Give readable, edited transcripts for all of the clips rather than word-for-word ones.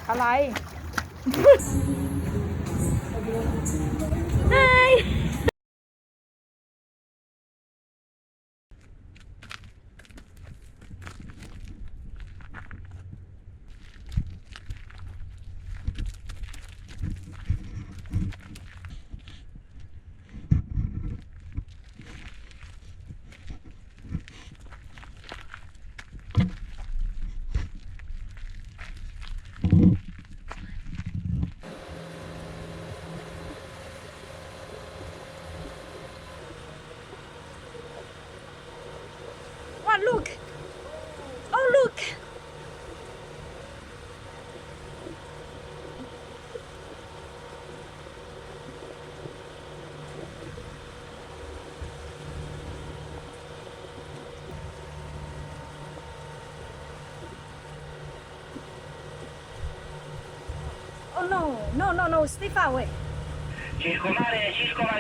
อะไร What? Look! Oh, look! Oh no, no, no, no, stay far away. Cisco Mare,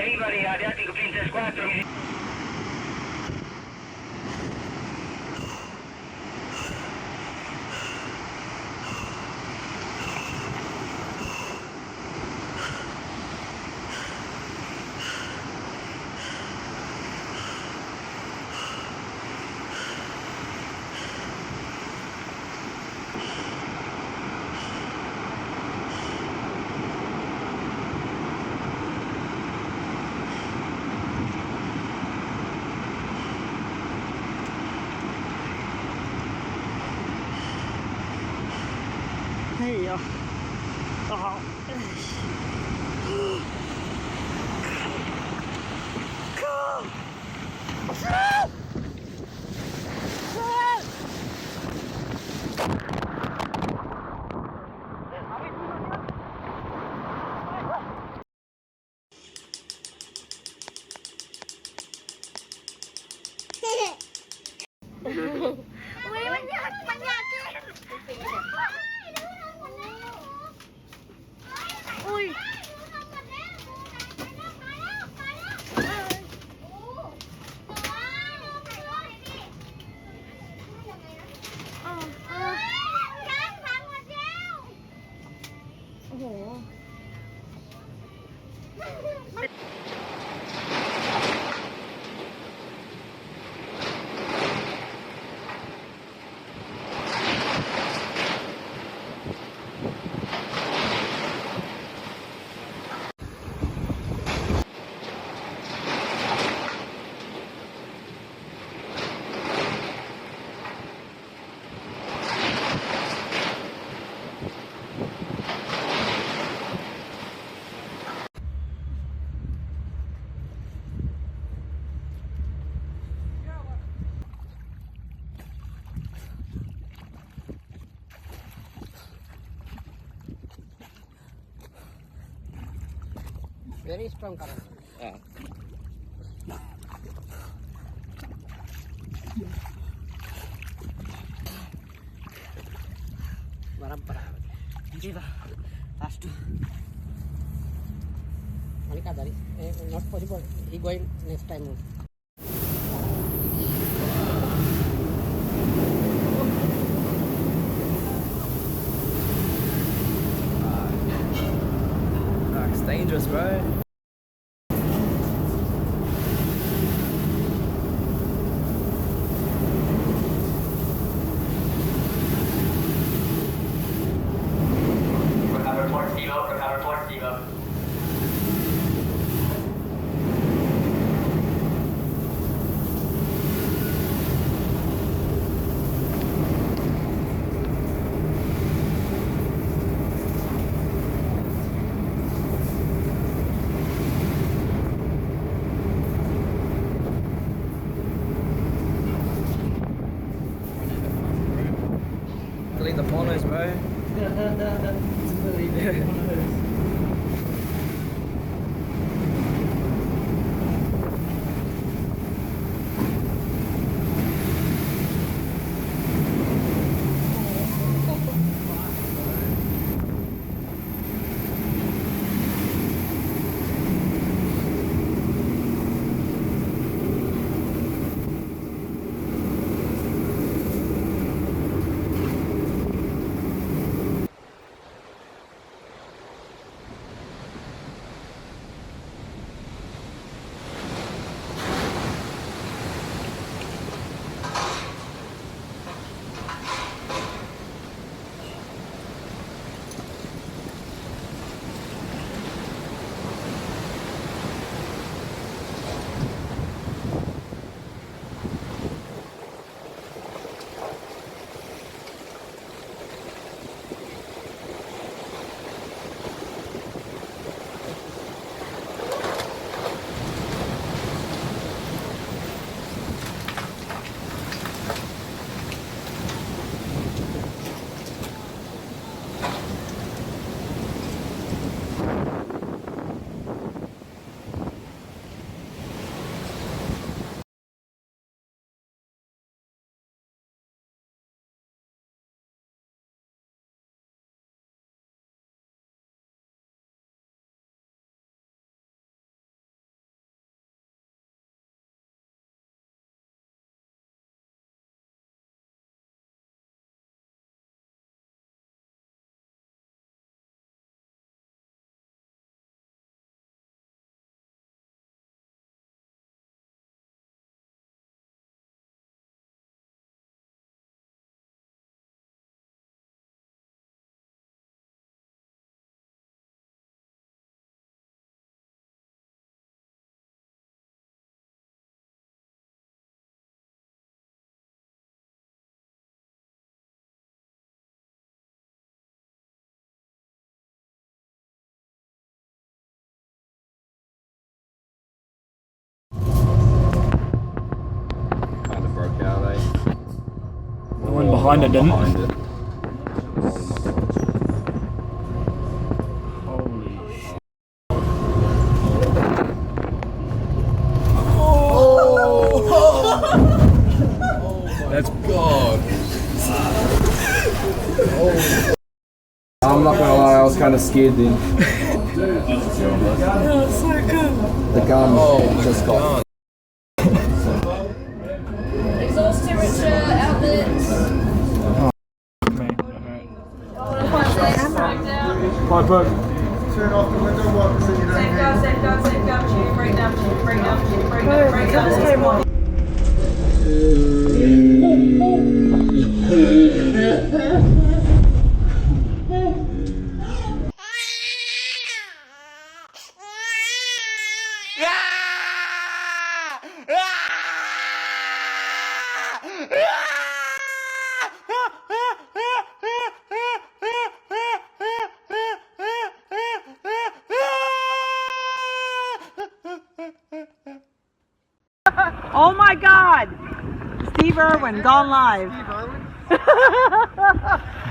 Rivali, Adriatico Princess 4. Hey, oh. Ui, mình nhặt kìa. Ui. Ồ. Ồ. Very strong current. Yeah. Cheetah, last two. Monica, that is not possible. He going next time. It's dangerous, bro. Recover Port Devo. Delete the pornos, bro. behind it, didn't it? Behind it. That's God. I'm not gonna lie, I was kind of scared then. The gun just got. Exhaust temperature, outlets. Pipe hook. Turn off the window one so you don't hear. Safeguard, tube, breakdown, tube, breakdown, tube, breakdown. Oh my God! Steve Irwin gone live. Steve Irwin?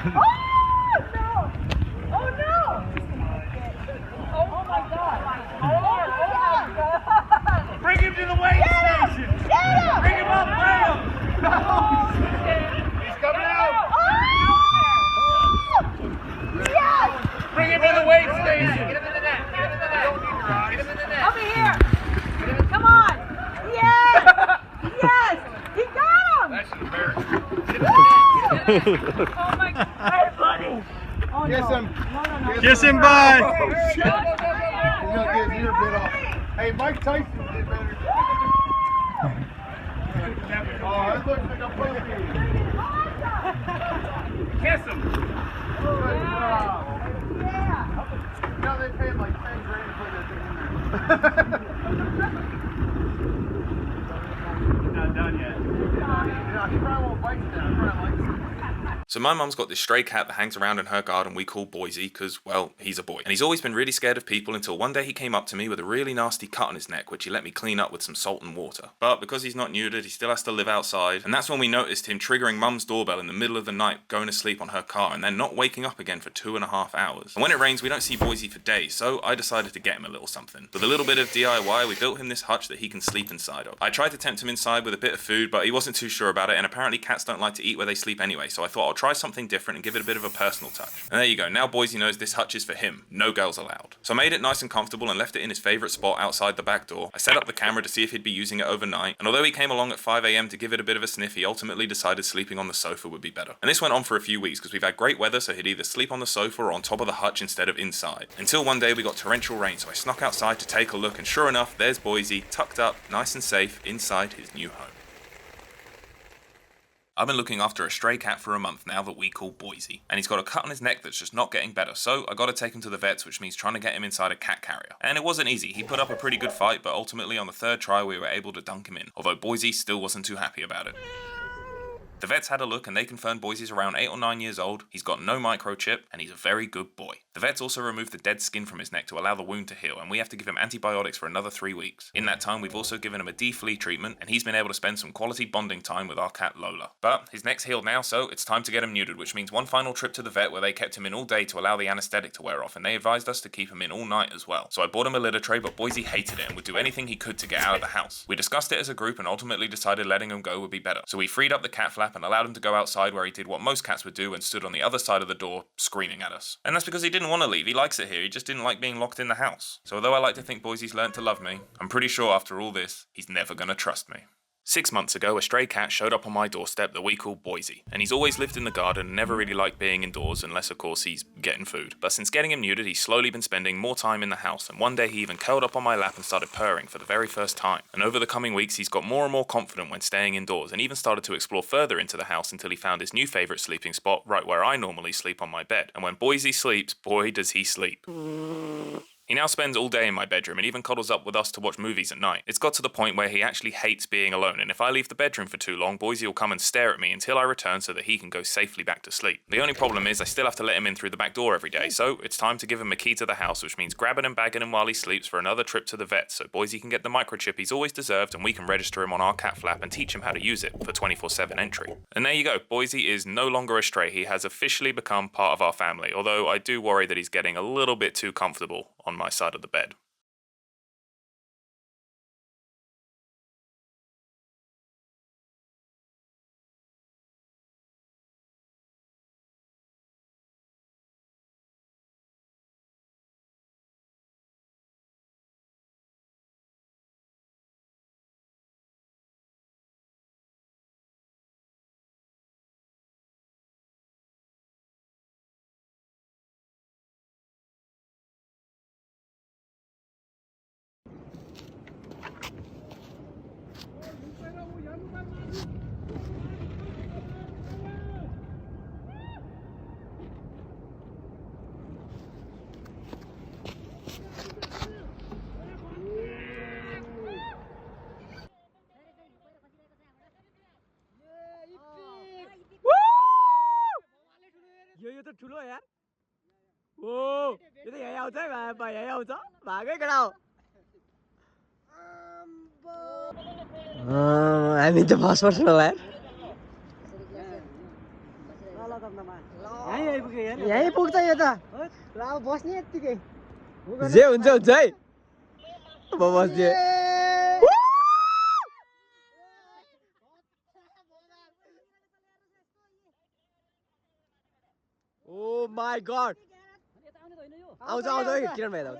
Oh no! Oh no! Oh my God! Oh my God! Bring him to the weigh station! Bring him up, weigh him! He's coming out! Yes! Bring him to the weigh station! Get him in the net! Get him in the net! Get him in the net! Over here! Come on! Yes! Yes! He got him! That's embarrassing. Get him in the net! Get him in the net! Oh my God! Hey, buddy! Oh, Kiss no. him! No. Kiss him, bud! He's gonna get his ear bit off. Hey, Mike Tyson did better. Oh, that looks like a puppy. Kiss him! Good job. You know, they paid like 10 grand to put that thing in there. He's not done yet. Yeah, he probably won't bite you down. He probably likes it. So my mum's got this stray cat that hangs around in her garden we call Boise because, well, he's a boy. And he's always been really scared of people until one day he came up to me with a really nasty cut on his neck, which he let me clean up with some salt and water. But because he's not neutered, he still has to live outside. And that's when we noticed him triggering mum's doorbell in the middle of the night, going to sleep on her car, and then not waking up again for 2.5 hours. And when it rains, we don't see Boise for days, so I decided to get him a little something. With a little bit of DIY, we built him this hutch that he can sleep inside of. I tried to tempt him inside with a bit of food, but he wasn't too sure about it, and apparently cats don't like to eat where they sleep anyway, so I thought I'll try something different and give it a bit of a personal touch. And there you go, now Boise knows this hutch is for him, no girls allowed. So I made it nice and comfortable and left it in his favourite spot outside the back door. I set up the camera to see if he'd be using it overnight, and although he came along at 5 AM to give it a bit of a sniff, he ultimately decided sleeping on the sofa would be better. And this went on for a few weeks because we've had great weather, so he'd either sleep on the sofa or on top of the hutch instead of inside. Until one day we got torrential rain, so I snuck outside to take a look, and sure enough, there's Boise, tucked up, nice and safe, inside his new home. I've been looking after a stray cat for a month now that we call Boise, and he's got a cut on his neck that's just not getting better, so I gotta take him to the vets, which means trying to get him inside a cat carrier. And it wasn't easy, he put up a pretty good fight, but ultimately on the third try we were able to dunk him in, although Boise still wasn't too happy about it. The vets had a look and they confirmed Boise's around 8 or 9 years old, he's got no microchip, and he's a very good boy. The vets also removed the dead skin from his neck to allow the wound to heal, and we have to give him antibiotics for another 3 weeks. In that time, we've also given him a de-flea treatment, and he's been able to spend some quality bonding time with our cat Lola. But his neck's healed now, so it's time to get him neutered, which means one final trip to the vet where they kept him in all day to allow the anesthetic to wear off, and they advised us to keep him in all night as well. So I bought him a litter tray, but Boise hated it and would do anything he could to get out of the house. We discussed it as a group and ultimately decided letting him go would be better. So we freed up the cat flap and allowed him to go outside where he did what most cats would do and stood on the other side of the door screaming at us. And that's because he didn't want to leave, he likes it here, he just didn't like being locked in the house. So although I like to think Boise's learned to love me, I'm pretty sure after all this, he's never gonna trust me. 6 months ago, a stray cat showed up on my doorstep that we call Boise, and he's always lived in the garden and never really liked being indoors unless of course he's getting food. But since getting him neutered, he's slowly been spending more time in the house, and one day he even curled up on my lap and started purring for the very first time. And over the coming weeks, he's got more and more confident when staying indoors, and even started to explore further into the house until he found his new favourite sleeping spot right where I normally sleep on my bed. And when Boise sleeps, boy does he sleep. He now spends all day in my bedroom and even cuddles up with us to watch movies at night. It's got to the point where he actually hates being alone, and if I leave the bedroom for too long, Boise will come and stare at me until I return so that he can go safely back to sleep. The only problem is I still have to let him in through the back door every day, so it's time to give him a key to the house, which means grabbing and bagging him while he sleeps for another trip to the vet so Boise can get the microchip he's always deserved and we can register him on our cat flap and teach him how to use it for 24/7 entry. And there you go, Boise is no longer a stray. He has officially become part of our family, although I do worry that he's getting a little bit too comfortable on my side of the bed. यो त ठुलो यार ओ यो त यहाँ आउँछ है बा यहाँ आउँछ भागै केटा हो हामी त फर्स्ट पर्सन होला यार यही आइपुग्यो यार यही पुग्छ यो त ल अब बस्ने यतिकै जे हुन्छ हुन्छ है अब बस्दिए Oh my god! आउँछ आउँछ है किरण भाइ आउँछ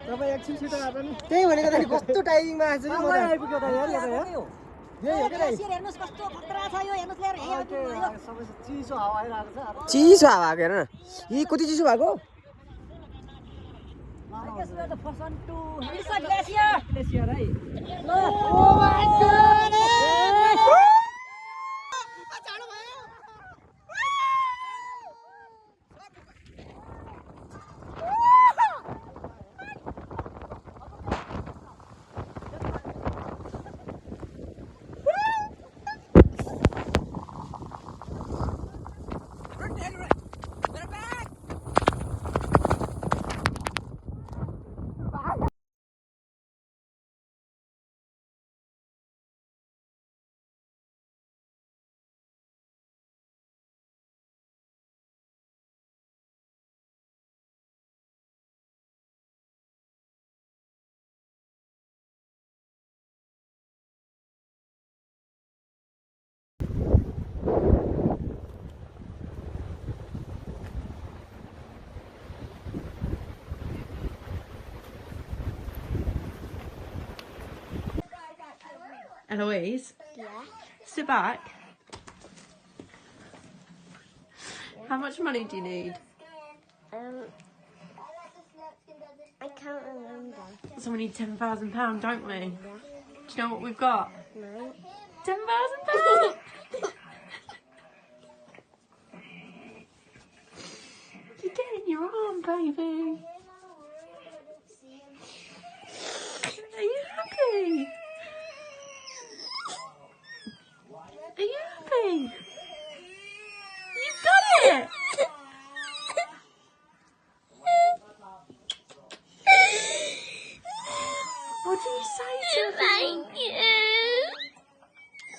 तपाईँ एकछिन छिटो आएर नि त्यही भनेको त कस्तो टाइमिङमा आएछ नि म आइपुग्यो त यार यही हो के हेर्नुस् कस्तो खतरा छ यो हेर्नुस् यार यही आइपुग्यो सबै चिसो हावा आइरहेको छ चिसो हावा हेर न यी कति चिसो भएको I guess we are the first one to it's a glacier है ल oh my god Eloise? Yeah. Sit back. How much money do you need? I can't remember. So we need £10,000, don't we? Yeah. Do you know what we've got? No. £10,000! You're getting your arm, baby. Are you happy? Are you happy? You got it! What do you say to me? Thank you.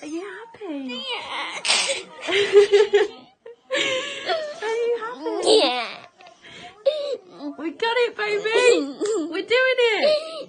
Are you happy? Yeah. Are you happy? Yeah. We got it, baby! We're doing it!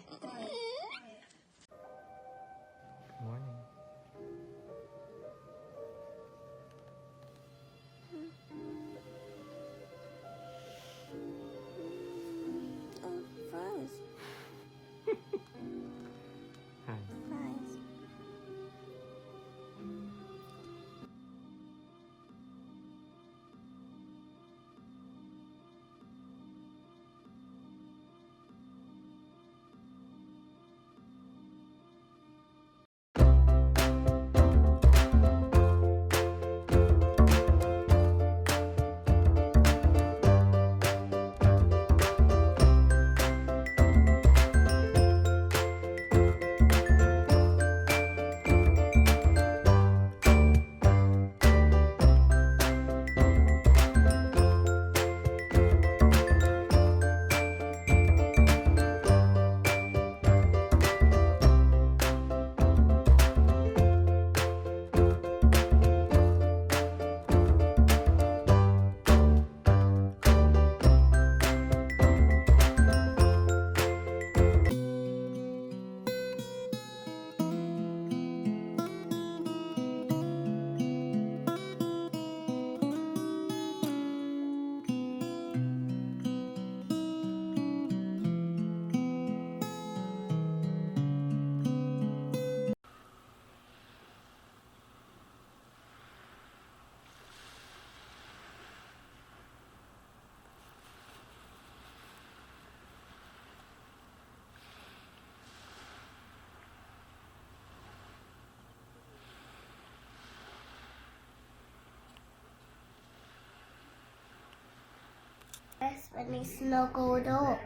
That's when he snuggled up.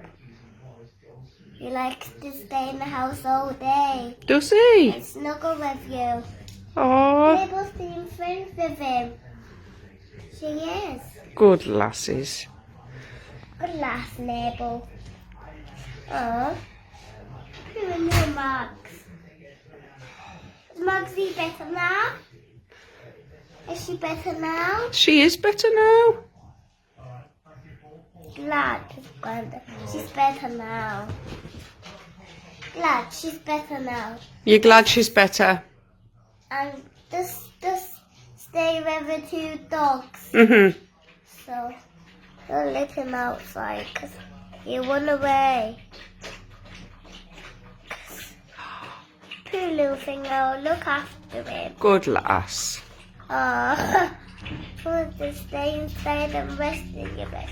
He likes to stay in the house all day. Does he? And snuggle with you. Oh, Mabel's being friends with him. She is. good lasses. Good lass, Mabel. Oh. Who are new Mugs? Is Mugsy better now? Is she better now? She is better now. Glad she's better now. Glad she's better now. You're glad she's better? And just stay with the 2 dogs. Mm-hmm. So don't let him outside because he run away. Poor little thing, I'll look after him. Good lass. Oh, want to stay inside and rest in your bed.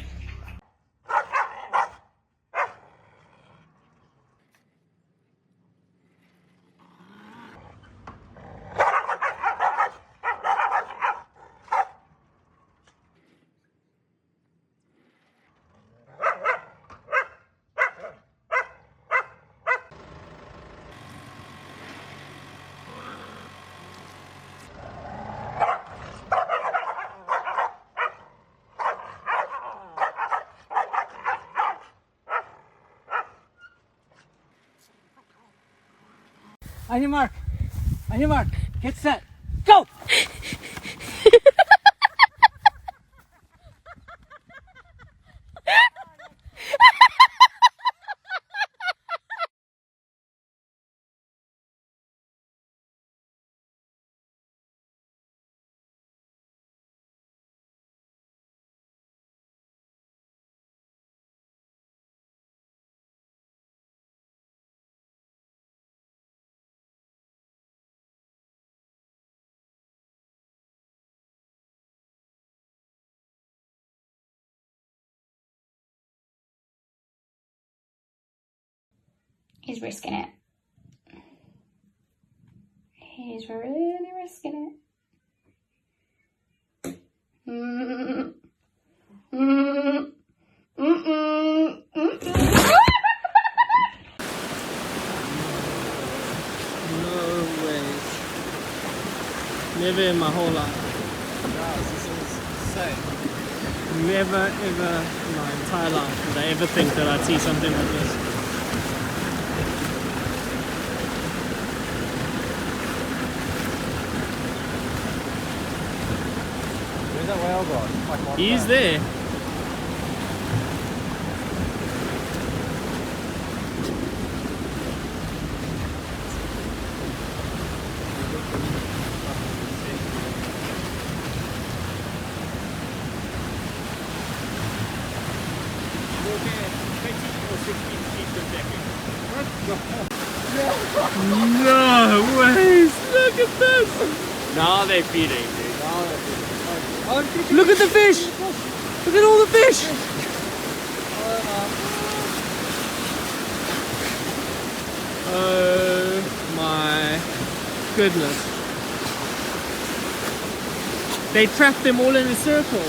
On your mark. On your mark. Get set. Go! He's risking it. He's really risking it. No ways. Never in my whole life. This is insane. Never ever in my entire life did I ever think that I'd see something like this. Where's that whale gone? He's there. No ways! Look at this! Now they're feeding, dude. Now they're feeding. Look at the fish! Look at all the fish! Oh my goodness. They trapped them all in a circle.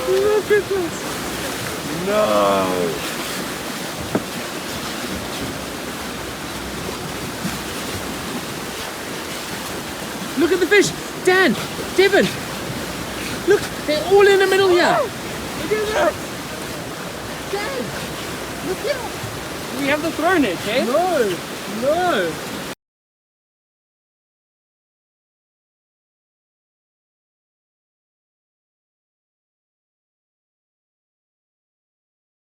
Look at this! No! Look at the fish! Dan! Devon! Look! They're all in the middle here! Look at that! Dan! Look here! We have the throw net, eh? No! No!